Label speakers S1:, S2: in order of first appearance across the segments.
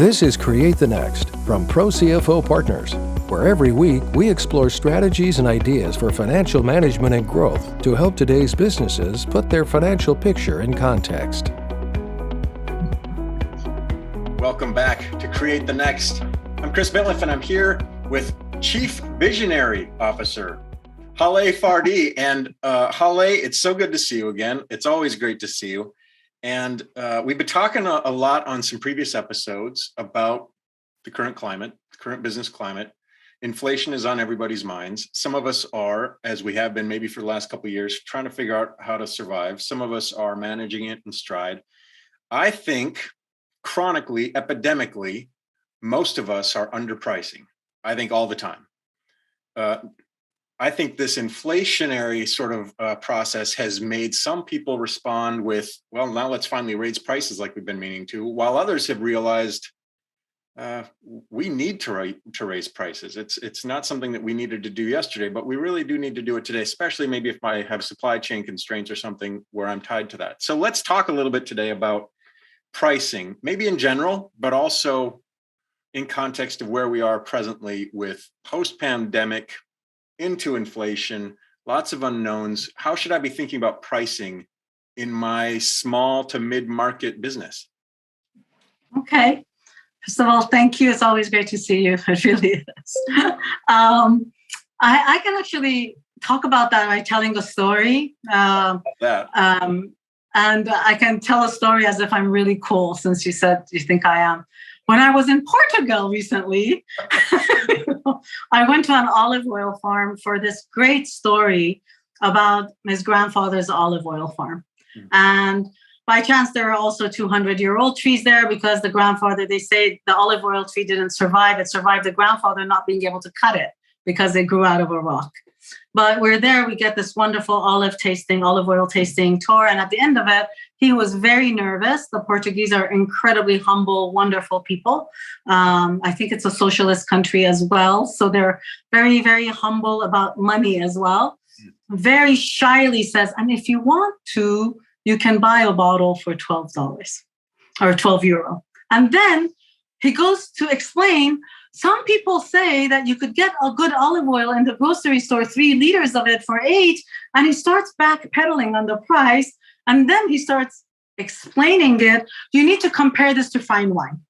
S1: This is Create the Next from ProCFO Partners, where every week we explore strategies and ideas for financial management and growth to help today's businesses put their financial picture in context.
S2: Welcome back to Create the Next. I'm Chris Mitliff, and I'm here with Chief Visionary Officer Haleh Fardi. And Haleh, it's so good to see you again. It's always great to see you. And we've been talking a lot on some previous episodes about the current climate, the current business climate. Inflation is on everybody's minds. Some of us are, as we have been maybe for the last couple of years, trying to figure out how to survive. Some of us are managing it in stride. I think chronically, epidemically, most of us are underpricing. I think all the time. I think this inflationary sort of process has made some people respond with, well, now let's finally raise prices like we've been meaning to, while others have realized we need to raise prices. It's not something that we needed to do yesterday, but we really do need to do it today, especially maybe if I have supply chain constraints or something where I'm tied to that. So let's talk a little bit today about pricing, maybe in general, but also in context of where we are presently with post-pandemic into inflation, lots of unknowns. How should I be thinking about pricing in my small to mid-market business?
S3: Okay. First of all, thank you. It's always great to see you. It really is. I can actually talk about that by telling a story. And I can tell a story as if I'm really cool, since you said you think I am. When I was in Portugal recently, I went to an olive oil farm for this great story about his grandfather's olive oil farm. Mm-hmm. And by chance, there are also 200-year-old trees there because the grandfather, they say the olive oil tree didn't survive. It survived the grandfather not being able to cut it because it grew out of a rock. But we're there, we get this wonderful olive oil tasting tour. And at the end of it, he was very nervous. The Portuguese are incredibly humble, wonderful people. I think it's a socialist country as well. So they're very, very humble about money as well. Very shyly says, and if you want to, you can buy a bottle for $12 or 12 euro. And then he goes to explain, some people say that you could get a good olive oil in the grocery store, 3 liters of it for $8. And he starts backpedaling on the price. And then he starts explaining it. You need to compare this to fine wine.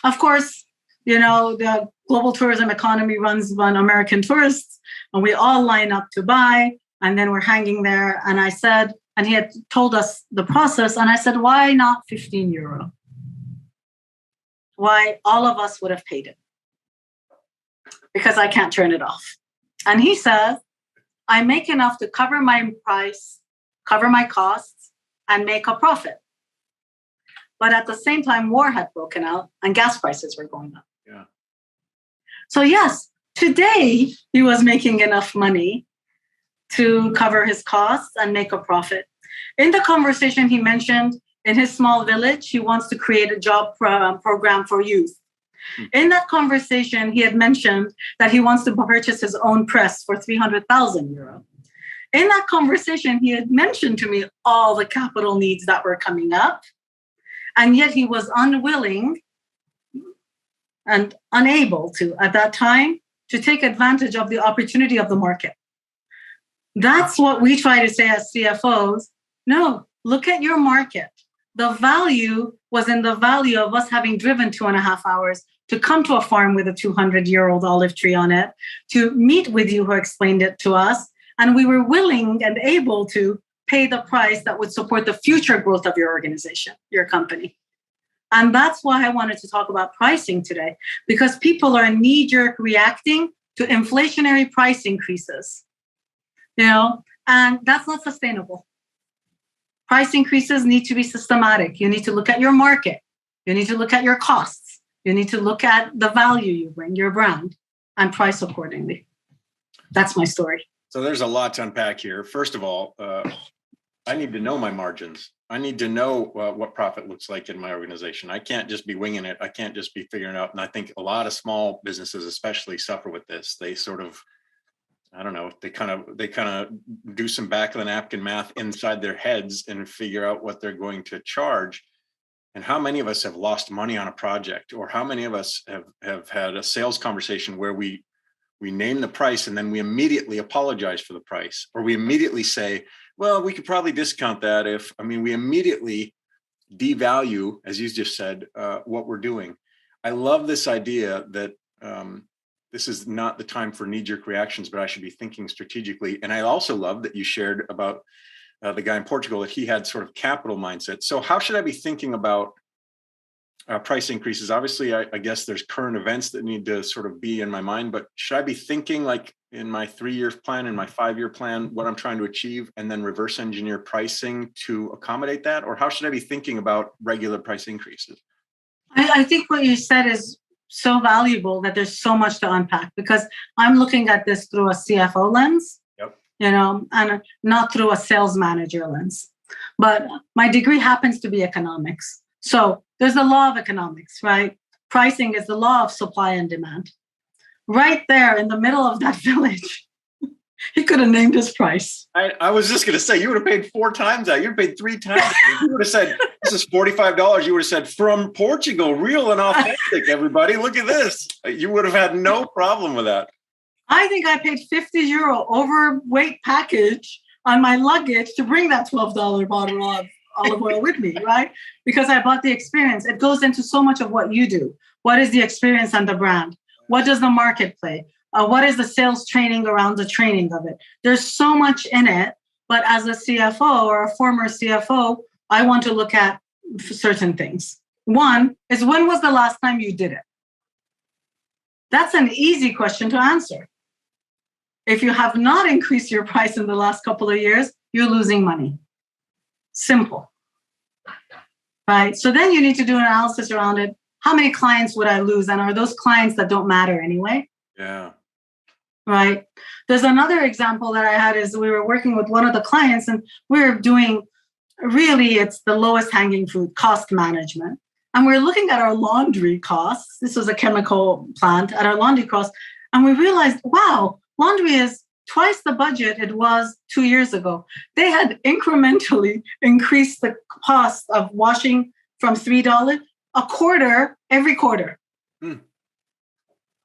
S3: Of course, you know, the global tourism economy runs on American tourists, and we all line up to buy. And then we're hanging there. And I said, and he had told us the process. And I said, why not 15 euro? Why all of us would have paid it, because I can't turn it off. And he says, I make enough to cover my price, cover my costs, and make a profit. But at the same time, war had broken out and gas prices were going up.
S2: Yeah.
S3: So yes, today he was making enough money to cover his costs and make a profit. In the conversation, he mentioned in his small village, he wants to create a job program for youth. In that conversation, he had mentioned that he wants to purchase his own press for 300,000 euro. In that conversation, he had mentioned to me all the capital needs that were coming up, and yet he was unwilling and unable to, at that time, to take advantage of the opportunity of the market. That's what we try to say as CFOs. No, look at your market. The value was in the value of us having driven 2.5 hours to come to a farm with a 200-year-old olive tree on it, to meet with you who explained it to us. And we were willing and able to pay the price that would support the future growth of your organization, your company. And that's why I wanted to talk about pricing today, because people are knee-jerk reacting to inflationary price increases, you know, and that's not sustainable. Price increases need to be systematic. You need to look at your market. You need to look at your costs. You need to look at the value you bring, your brand, and price accordingly. That's my story.
S2: So there's a lot to unpack here. First of all, I need to know my margins. I need to know what profit looks like in my organization. I can't just be winging it. I can't just be figuring it out. And I think a lot of small businesses especially suffer with this. They sort of, I don't know, they kind of do some back of the napkin math inside their heads and figure out what they're going to charge. And how many of us have lost money on a project, or how many of us have had a sales conversation where we name the price and then we immediately apologize for the price, or we immediately say, well, we could probably discount that we immediately devalue, as you just said, what we're doing. I love this idea that this is not the time for knee-jerk reactions, but I should be thinking strategically. And I also love that you shared about the guy in Portugal, that he had sort of capital mindset. So how should I be thinking about price increases? Obviously, I guess there's current events that need to sort of be in my mind, but should I be thinking like in my 3-year plan, in my 5-year plan, what I'm trying to achieve, and then reverse engineer pricing to accommodate that? Or how should I be thinking about regular price increases?
S3: I think what you said is so valuable that there's so much to unpack, because I'm looking at this through a CFO lens, and not through a sales manager lens. But my degree happens to be economics. So there's the law of economics, right? Pricing is the law of supply and demand. Right there in the middle of that village, he could have named his price.
S2: I was just going to say, you would have paid 4 times that. You would have paid 3 times. You would have said, this is $45. You would have said, from Portugal, real and authentic, everybody. Look at this. You would have had no problem with that.
S3: I think I paid €50 overweight package on my luggage to bring that $12 bottle of olive oil with me, right? Because I bought the experience. It goes into so much of what you do. What is the experience and the brand? What does the market play? What is the sales training around the training of it? There's so much in it. But as a CFO or a former CFO, I want to look at certain things. One is, when was the last time you did it? That's an easy question to answer. If you have not increased your price in the last couple of years, you're losing money. Simple. Right? So then you need to do an analysis around it. How many clients would I lose? And are those clients that don't matter anyway?
S2: Yeah.
S3: Right. There's another example that I had is we were working with one of the clients, and we were doing, really, it's the lowest hanging fruit, cost management. And we're looking at our laundry costs. This was a chemical plant, at our laundry costs. And we realized, wow, laundry is twice the budget it was 2 years ago. They had incrementally increased the cost of washing from $3 a quarter every quarter.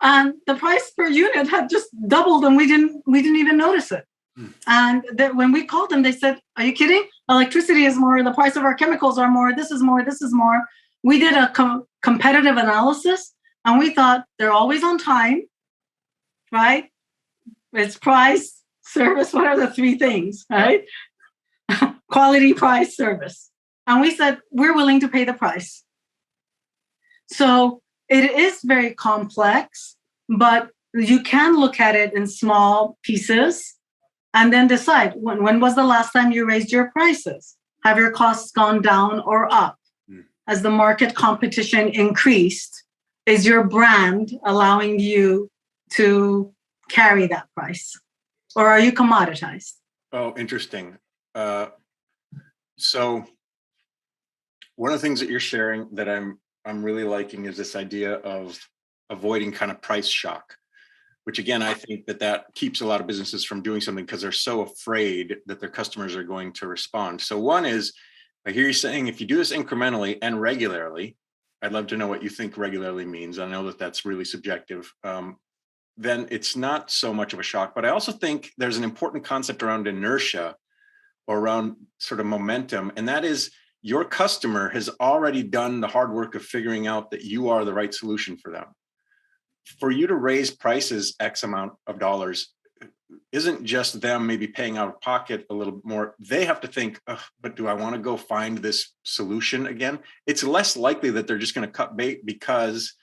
S3: And the price per unit had just doubled, and we didn't even notice it. And when we called them, they said, are you kidding? Electricity is more, the price of our chemicals are more, this is more, this is more. We did a competitive analysis, and we thought they're always on time, right? It's price, service, what are the 3 things, right? Quality, price, service. And we said, we're willing to pay the price. So it is very complex, but you can look at it in small pieces and then decide, when was the last time you raised your prices? Have your costs gone down or up? As the market competition increased, is your brand allowing you to carry that price? Or are you commoditized?
S2: Oh, interesting. So one of the things that you're sharing that I'm really liking is this idea of avoiding kind of price shock, which again, I think that keeps a lot of businesses from doing something because they're so afraid that their customers are going to respond. So one is, I hear you saying, if you do this incrementally and regularly, I'd love to know what you think regularly means. I know that that's really subjective. Then it's not so much of a shock. But I also think there's an important concept around inertia, or around sort of momentum. And that is, your customer has already done the hard work of figuring out that you are the right solution for them. For you to raise prices X amount of dollars isn't just them maybe paying out of pocket a little more. They have to think, but do I want to go find this solution again? It's less likely that they're just going to cut bait because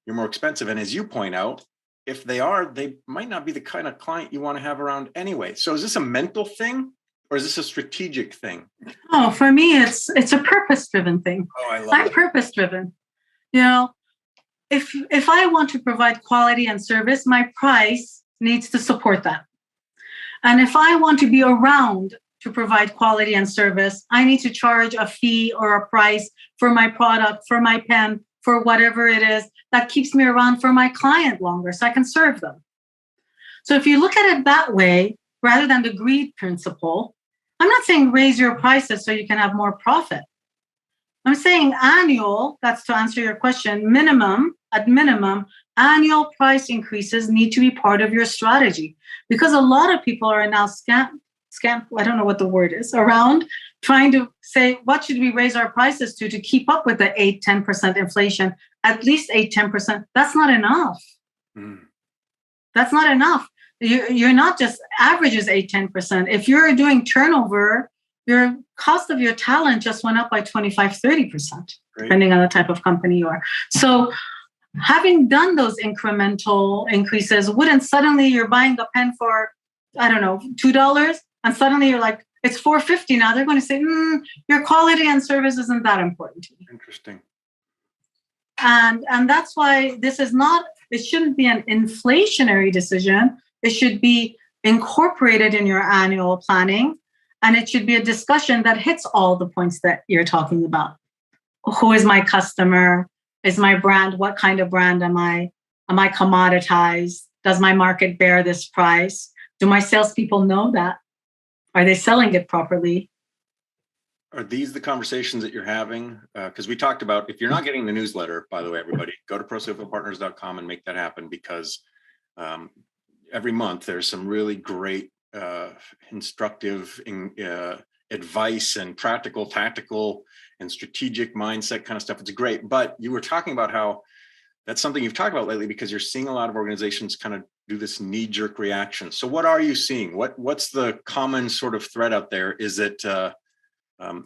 S2: you're more expensive. And as you point out, if they are, they might not be the kind of client you want to have around anyway. So is this a mental thing, or is this a strategic thing?
S3: Oh, for me, it's a purpose-driven thing.
S2: Oh, I love
S3: I'm
S2: it.
S3: purpose-driven. If I want to provide quality and service, my price needs to support that. And if I want to be around to provide quality and service, I need to charge a fee or a price for my product, for my pen, for whatever it is that keeps me around for my client longer so I can serve them. So if you look at it that way, rather than the greed principle, I'm not saying raise your prices so you can have more profit. I'm saying annual, that's to answer your question, at minimum, annual price increases need to be part of your strategy, because a lot of people are now I don't know what the word is, around trying to say, what should we raise our prices to keep up with the 8-10% inflation, at least 8-10%. That's not enough. That's not enough. You're not just averages 8-10%. If you're doing turnover, your cost of your talent just went up by 25-30%, depending on the type of company you are. So having done those incremental increases, wouldn't suddenly you're buying a pen for, I don't know, $2, and suddenly you're like, it's $4.50 now. They're going to say, your quality and service isn't that important to me.
S2: Interesting.
S3: And that's why it shouldn't be an inflationary decision. It should be incorporated in your annual planning. And it should be a discussion that hits all the points that you're talking about. Who is my customer? Is my brand? What kind of brand am I? Am I commoditized? Does my market bear this price? Do my salespeople know that? Are they selling it properly?
S2: Are these the conversations that you're having? Because we talked about, if you're not getting the newsletter, by the way, everybody, go to ProCFOPartners.com and make that happen, because every month there's some really great instructive advice and practical, tactical, and strategic mindset kind of stuff. It's great. But you were talking about how that's something you've talked about lately, because you're seeing a lot of organizations kind of do this knee-jerk reaction. So what are you seeing? What's the common sort of thread out there? Is it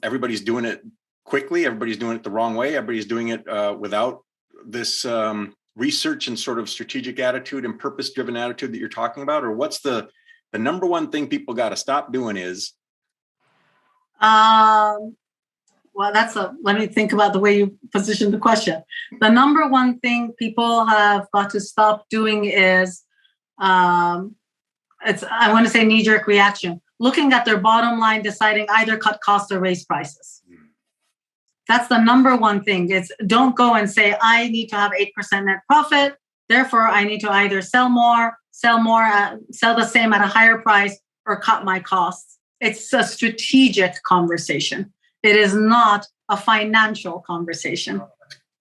S2: everybody's doing it quickly? Everybody's doing it the wrong way? Everybody's doing it without this research and sort of strategic attitude and purpose-driven attitude that you're talking about? Or what's the number one thing people got to stop doing is?
S3: Well, let me think about the way you positioned the question. The number one thing people have got to stop doing is, I want to say knee-jerk reaction, looking at their bottom line, deciding either cut costs or raise prices. That's the number one thing. It's don't go and say, I need to have 8% net profit. Therefore, I need to either sell the same at a higher price, or cut my costs. It's a strategic conversation. It is not a financial conversation.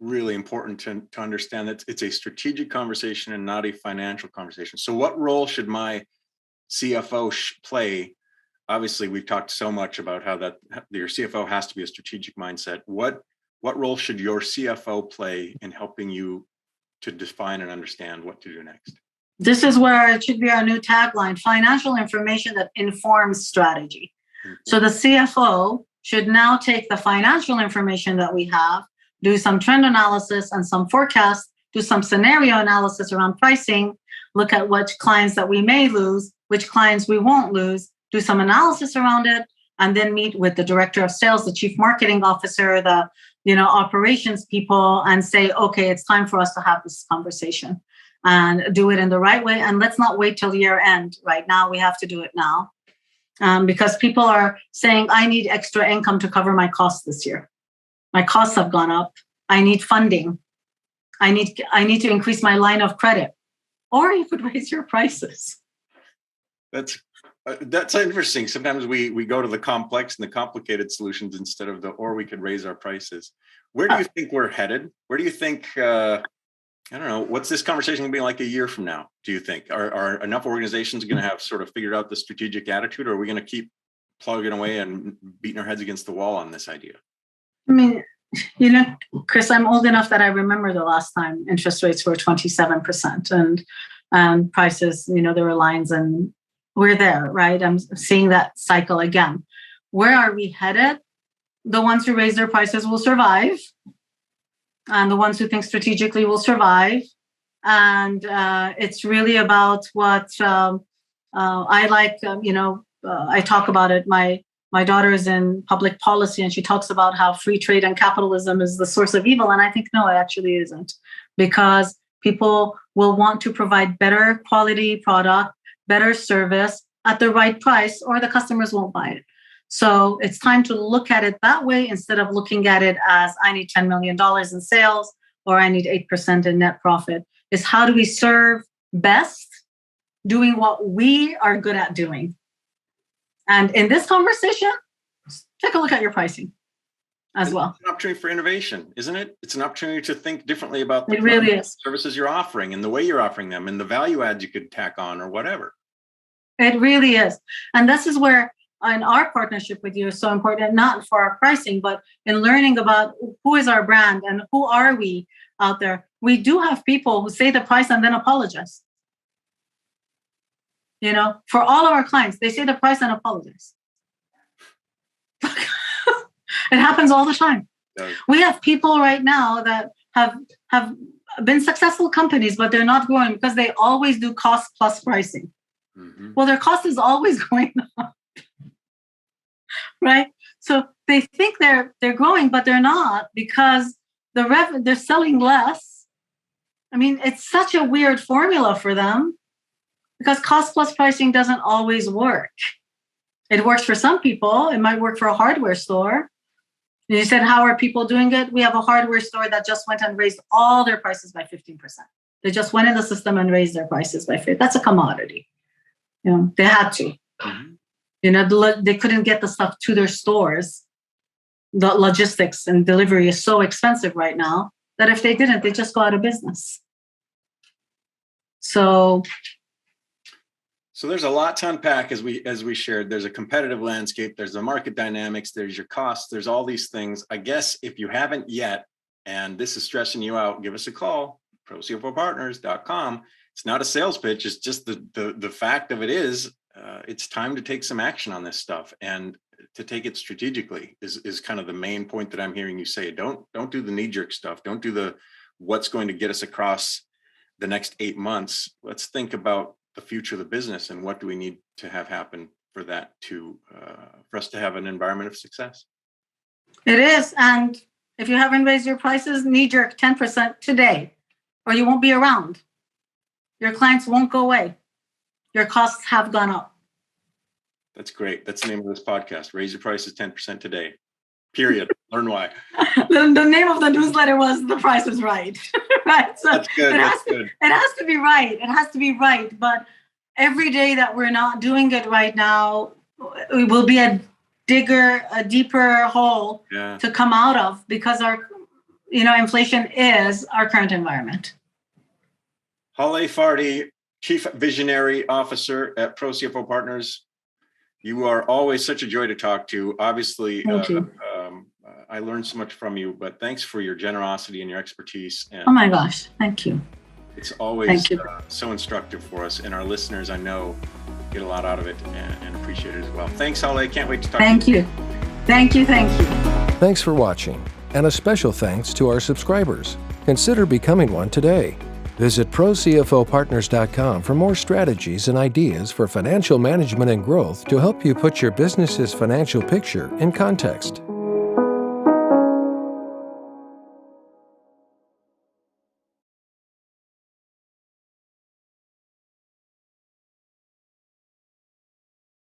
S2: Really important to understand that it's a strategic conversation and not a financial conversation. So what role should my CFO play? Obviously, we've talked so much about how that your CFO has to be a strategic mindset. What role should your CFO play in helping you to define and understand what to do next?
S3: This is where it should be our new tagline: financial information that informs strategy. So the CFO should now take the financial information that we have, do some trend analysis and some forecasts, do some scenario analysis around pricing, look at which clients that we may lose, which clients we won't lose, do some analysis around it, and then meet with the director of sales, the chief marketing officer, the operations people, and say, okay, it's time for us to have this conversation, and do it in the right way. And let's not wait till year end. Right now, we have to do it now. Because people are saying, I need extra income to cover my costs this year. My costs have gone up. I need funding. I need to increase my line of credit. Or you could raise your prices.
S2: That's interesting. Sometimes we go to the complex and the complicated solutions instead of or we could raise our prices. Where do you think we're headed? Where do you think, I don't know, what's this conversation going to be like a year from now, do you think? Are enough organizations going to have sort of figured out the strategic attitude, or are we going to keep plugging away and beating our heads against the wall on this idea?
S3: I mean, Chris, I'm old enough that I remember the last time interest rates were 27% and prices, there were lines, and we're there, right? I'm seeing that cycle again. Where are we headed? The ones who raise their prices will survive. And the ones who think strategically will survive. And it's really about what I like. I talk about it. My daughter is in public policy, and she talks about how free trade and capitalism is the source of evil. And I think, no, it actually isn't, because people will want to provide better quality product, better service at the right price, or the customers won't buy it. So it's time to look at it that way, instead of looking at it as I need $10 million in sales, or I need 8% in net profit. Is how do we serve best, doing what we are good at doing. And in this conversation, take a look at your pricing. as well.
S2: It's an opportunity for innovation, isn't it? It's an opportunity to think differently about the
S3: It really is.
S2: services you're offering and the way you're offering them and the value adds you could tack on or whatever.
S3: It really is. And this is where in our partnership with you is so important, not for our pricing, but in learning about who is our brand and who are we out there. We do have people who say the price and then apologize. You know, for all of our clients, they say the price and apologize. It happens all the time.
S2: Yeah.
S3: We have people right now that have been successful companies, but they're not growing because they always do cost plus pricing.
S2: Mm-hmm.
S3: Well, their cost is always going up, right? So they think they're growing, but they're not because they're selling less. I mean, it's such a weird formula for them because cost plus pricing doesn't always work. It works for some people. It might work for a hardware store. And you said, how are people doing it? We have a hardware store that just went and raised all their prices by 15%. They just went in the system and raised their prices by 50%. That's a commodity. You know, they had to.
S2: Mm-hmm.
S3: You know, they couldn't get the stuff to their stores. The logistics and delivery is so expensive right now that if they didn't, they just go out of business. So
S2: there's a lot to unpack as we shared. There's a competitive landscape, there's the market dynamics, there's your costs, there's all these things. I guess if you haven't yet, and this is stressing you out, give us a call, ProCFOPartners.com. It's not a sales pitch, it's just the fact of it is, it's time to take some action on this stuff and to take it strategically is kind of the main point that I'm hearing you say. Don't do the knee-jerk stuff. Don't do the what's going to get us across the next 8 months. Let's think about the future of the business and what do we need to have happen for that for us to have an environment of success.
S3: it is. And if you haven't raised your prices, knee-jerk 10% today, or you won't be around. Your clients won't go away. Your costs have gone up.
S2: That's great. That's the name of this podcast. Raise your prices 10% today. Period. Learn why.
S3: The name of the newsletter was The Price is Right. Right. So
S2: That's good.
S3: It has to be right. It has to be right. But every day that we're not doing it right now, it will be a deeper hole to come out of because inflation is our current environment.
S2: Haleh Fardi, Chief Visionary Officer at ProCFO Partners. You are always such a joy to talk to. Obviously,
S3: Thank you.
S2: I learned so much from you, but thanks for your generosity and your expertise. And
S3: oh my gosh, thank you.
S2: It's always so instructive for us, and our listeners, I know, get a lot out of it and appreciate it as well. Thanks, Haleh. Can't wait to talk to you.
S3: Thank you. Thank you.
S1: Thanks for watching, and a special thanks to our subscribers. Consider becoming one today. Visit ProCFOPartners.com for more strategies and ideas for financial management and growth to help you put your business's financial picture in context.